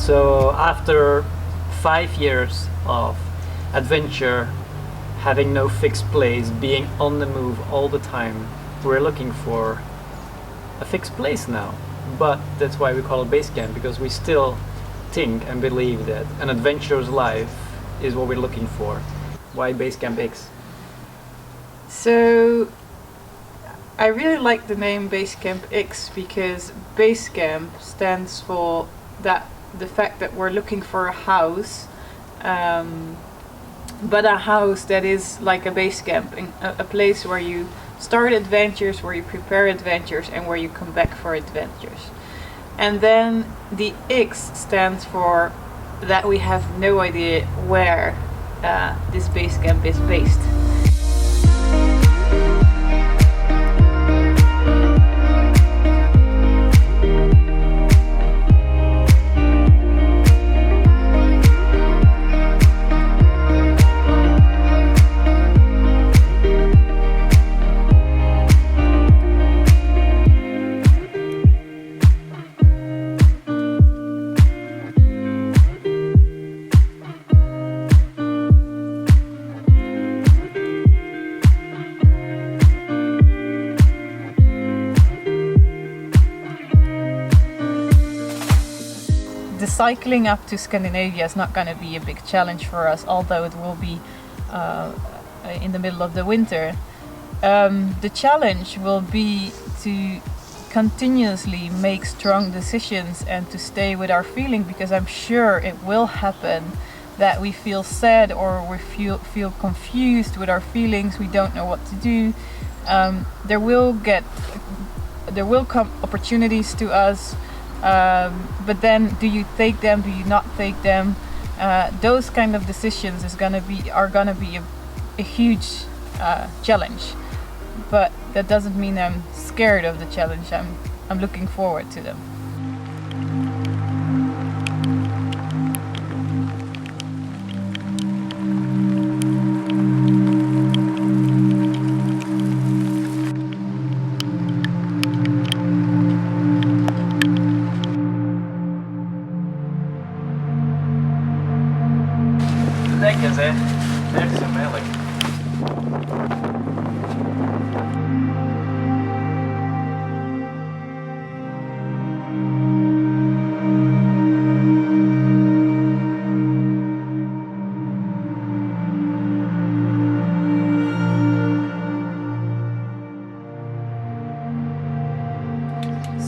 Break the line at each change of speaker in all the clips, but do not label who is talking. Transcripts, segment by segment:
So after 5 years of adventure, having no fixed place, being on the move all the time, we're looking for a fixed place now. But that's why we call it basecamp, because we still think and believe that an adventurous life is what we're looking for. Why Basecamp X?
So I really like the name Basecamp X because Basecamp stands for the fact that we're looking for a house, but a house that is like a base camp, a place where you start adventures, where you prepare adventures, and where you come back for adventures. And then the X stands for that we have no idea where this base camp is based. The cycling up to Scandinavia is not going to be a big challenge for us, although it will be in the middle of the winter. The challenge will be to continuously make strong decisions and to stay with our feeling, because I'm sure it will happen that we feel sad or we feel confused with our feelings, we don't know what to do. There will come opportunities to us. But then, do you take them? Do you not take them? Those kind of decisions are gonna be a huge challenge. But that doesn't mean I'm scared of the challenge. I'm looking forward to them.
Lekker zeg, verse melk.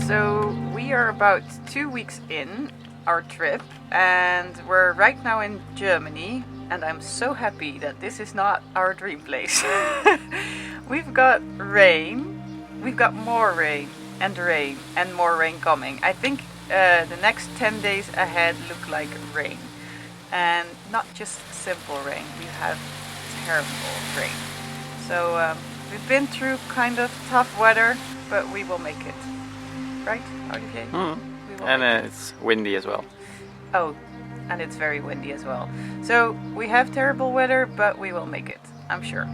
So we are about 2 weeks in our trip and we're right now in Germany, and I'm so happy that this is not our dream place. We've got rain, we've got more rain and more rain coming. I think the next 10 days ahead look like rain, and not just simple rain, we have terrible rain. So we've been through kind of tough weather, but we will make it. Right, Olivier?
And it's windy as well.
Oh, and it's very windy as well. So we have terrible weather, but we will make it, I'm sure.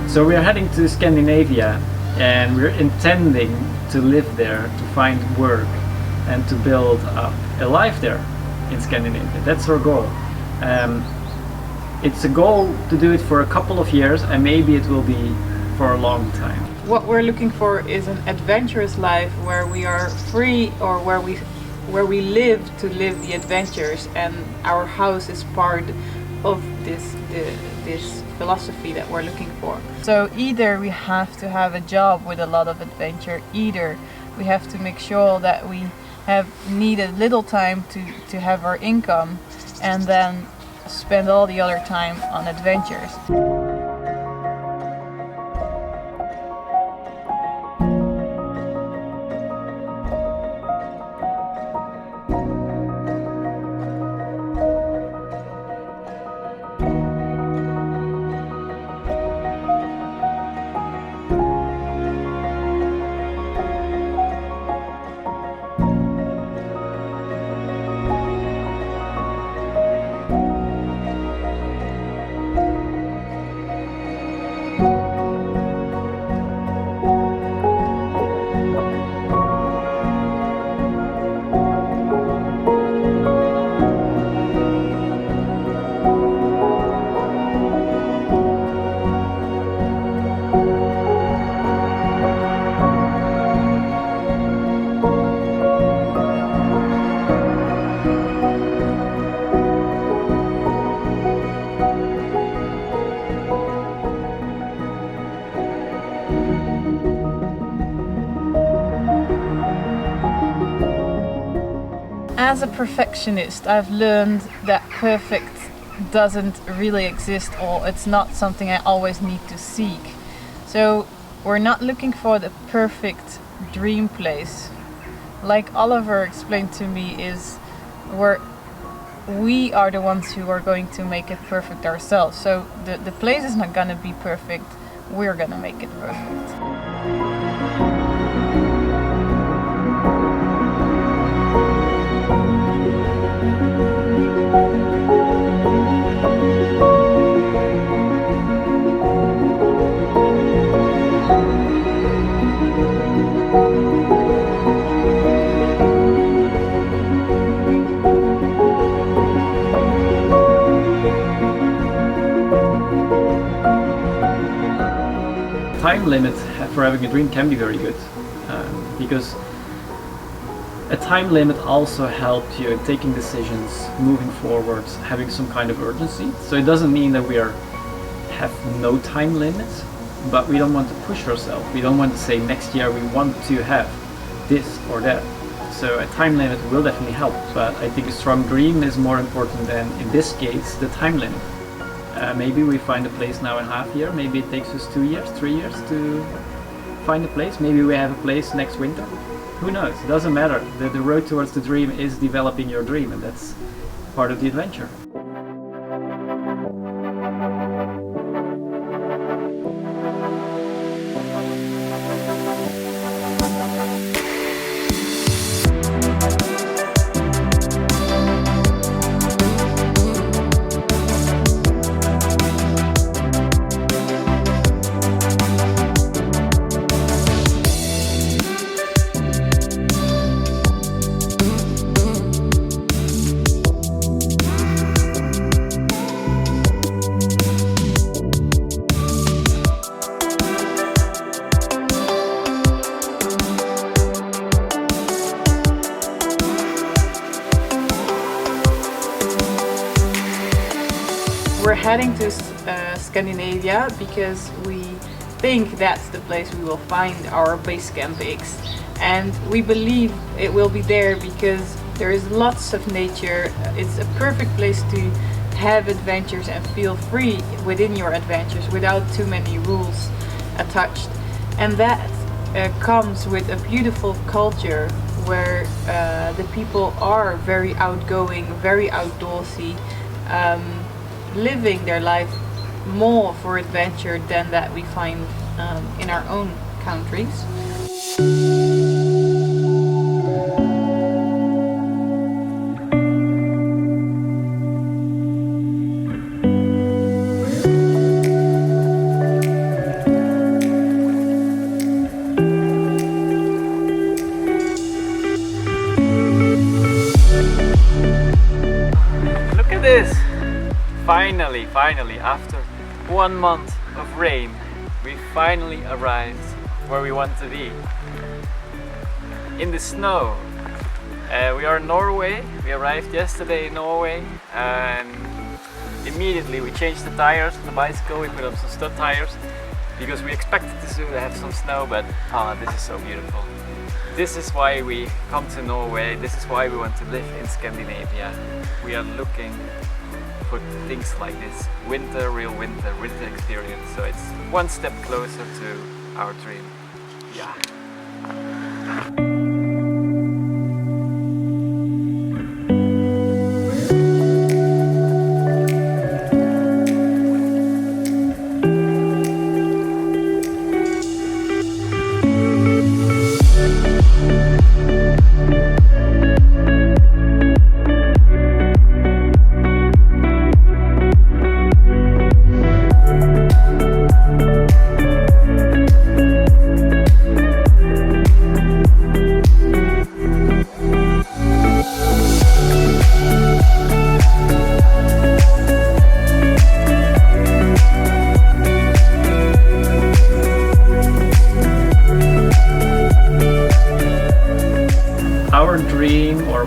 So we are heading to Scandinavia, and we're intending to live there, to find work, and to build up a life there in Scandinavia. That's our goal. It's a goal to do it for a couple of years, and maybe it will be for a long time.
What we're looking for is an adventurous life where we are free, or where we live to live the adventures, and our house is part of this philosophy that we're looking for. So either we have to have a job with a lot of adventure, either we have to make sure that we need a little time to have our income, and then spend all the other time on adventures. As a perfectionist, I've learned that perfect doesn't really exist, or it's not something I always need to seek. So we're not looking for the perfect dream place. Like Oliver explained to me, is we are the ones who are going to make it perfect ourselves. So the place is not gonna be perfect, we're gonna make it perfect.
Time limit for having a dream can be very good, because a time limit also helps you in taking decisions, moving forwards, having some kind of urgency. So it doesn't mean that we have no time limit, but we don't want to push ourselves. We don't want to say next year we want to have this or that. So a time limit will definitely help, but I think a strong dream is more important than, in this case, the time limit. Maybe we find a place now in half a year, maybe it takes us 2 years, 3 years to find a place. Maybe we have a place next winter. Who knows? It doesn't matter. The road towards the dream is developing your dream, and that's part of the adventure.
We're heading to Scandinavia because we think that's the place we will find our base camp X, and we believe it will be there because there is lots of nature. It's a perfect place to have adventures and feel free within your adventures without too many rules attached, and that comes with a beautiful culture where the people are very outgoing, very outdoorsy, living their life more for adventure than that we find in our own countries.
Look at this! Finally, after 1 month of rain, we finally arrived where we want to be. In the snow. We are in Norway. We arrived yesterday in Norway, and immediately we changed the tires on the bicycle. We put up some stud tires because we expected to soon have some snow, but this is so beautiful. This is why we come to Norway, this is why we want to live in Scandinavia. We are looking for things like this, real winter experience, so it's one step closer to our dream. Yeah.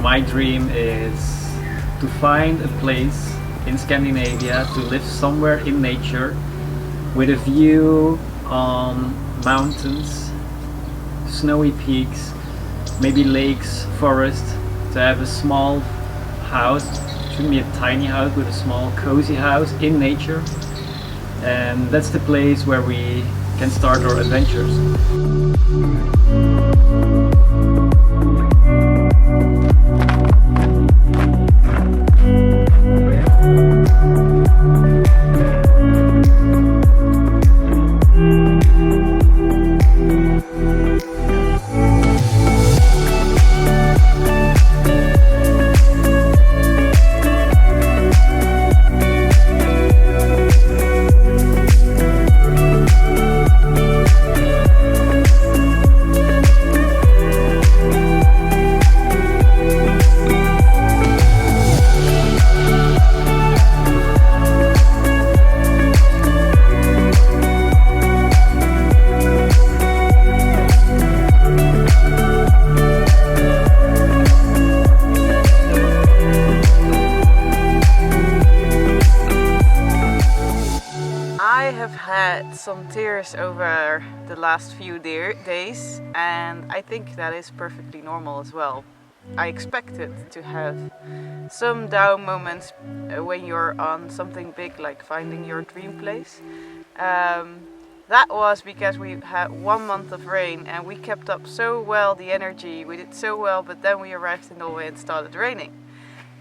My dream is to find a place in Scandinavia to live somewhere in nature with a view on mountains, snowy peaks, maybe lakes, forest, to have a small house, it shouldn't be a tiny house, but a small cozy house in nature, and that's the place where we can start our adventures.
Some tears over the last few days, and I think that is perfectly normal as well. I expected to have some down moments when you're on something big like finding your dream place. That was because we had 1 month of rain and we kept up so well the energy, we did so well, but then we arrived in Norway and started raining.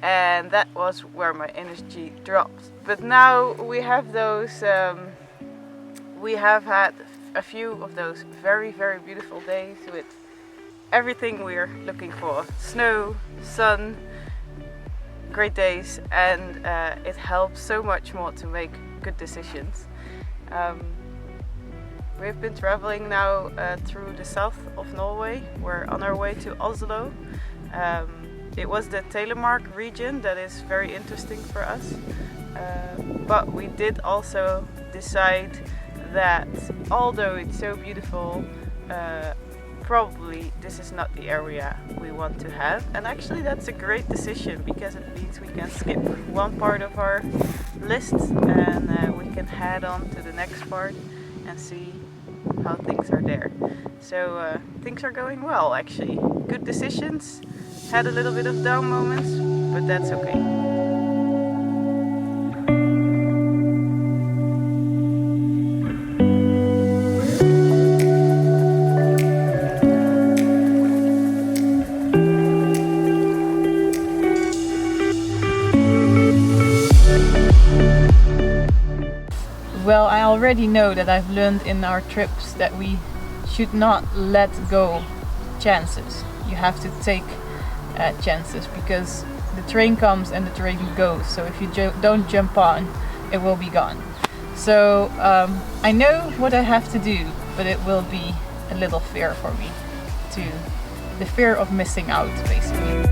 And that was where my energy dropped. But now we have those we have had a few of those very, very beautiful days with everything we're looking for. Snow, sun, great days, and it helps so much more to make good decisions. We've been traveling now through the south of Norway. We're on our way to Oslo. It was the Telemark region that is very interesting for us, but we did also decide that although it's so beautiful, probably this is not the area we want to have. And actually that's a great decision because it means we can skip one part of our list and we can head on to the next part and see how things are there. So things are going well actually. Good decisions, had a little bit of down moments, but that's okay. Well, I already know that I've learned in our trips that we should not let go chances. You have to take chances because the train comes and the train goes. So if you don't jump on, it will be gone. So I know what I have to do, but it will be a little fear for me, the fear of missing out, basically.